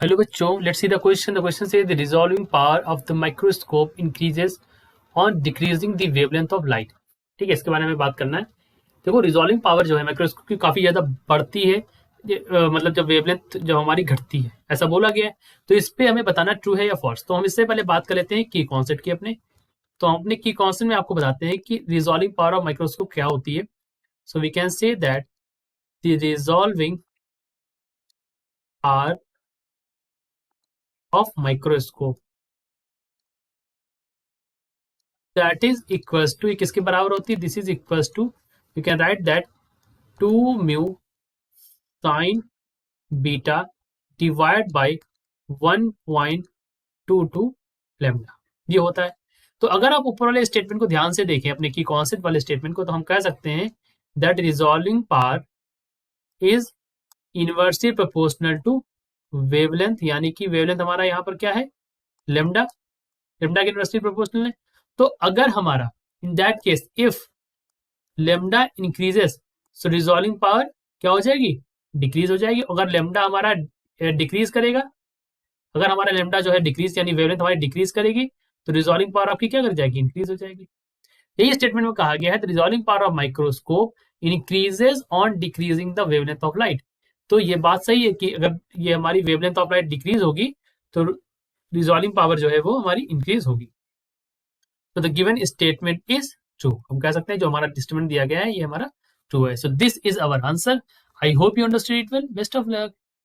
Hello बच्चों, let's see the question. The question says the resolving power of the microscope increases on decreasing the wavelength of light. ठीक है, इसके बारे में बात करना है। देखो, रिजॉल्विंग पावर जो है माइक्रोस्कोप की काफी ज्यादा बढ़ती है। मतलब जब वेवलेंथ जब हमारी घटती है, ऐसा बोला गया है। तो इस पे हमें बताना ट्रू है या फॉल्स। तो हम इससे पहले बात कर लेते हैं की कॉन्सेप्ट की अपने। तो हम अपने की कॉन्सेप्ट में आपको बताते हैं कि रिजॉल्विंग पावर ऑफ माइक्रोस्कोप क्या होती है। So we can say that the resolving power of microscope that is equals to, किसके बराबर होती है, this is equals to, you can write that 2 mu sine beta divide by 1.22 lambda, ये होता है। तो अगर आप ऊपर वाले स्टेटमेंट को ध्यान से देखें, अपने की कॉन्सेप्ट वाले स्टेटमेंट को, तो हम कह सकते हैं that resolving power is inversely proportional to wavelength, यानी कि वेवलेंथ हमारा यहाँ पर क्या है, लेमडा। लेमडा के इनवर्सली प्रोपोर्शनल है। तो अगर हमारा in that case if lambda increases, so resolving power क्या हो जाएगी, डिक्रीज हो जाएगी। अगर लेमडा हमारा डिक्रीज करेगा, अगर हमारा लेमडा जो है डिक्रीज यानी वेवलेंथ हमारी डिक्रीज करेगी, तो रिजॉल्विंग पावर आपकी क्या कर जाएगी, इंक्रीज हो जाएगी। यही स्टेटमेंट में कहा गया है resolving power of microscope increases on decreasing the wavelength of light. तो ये बात सही है कि अगर ये हमारी वेवलेंथ ऑफ लाइट डिक्रीज होगी, तो रिजॉल्विंग पावर जो है वो हमारी इंक्रीज होगी। तो the given statement is true, हम कह सकते हैं जो हमारा स्टेटमेंट दिया गया है ये हमारा ट्रू है। So this is our answer. I hope you understood it well. Best of luck.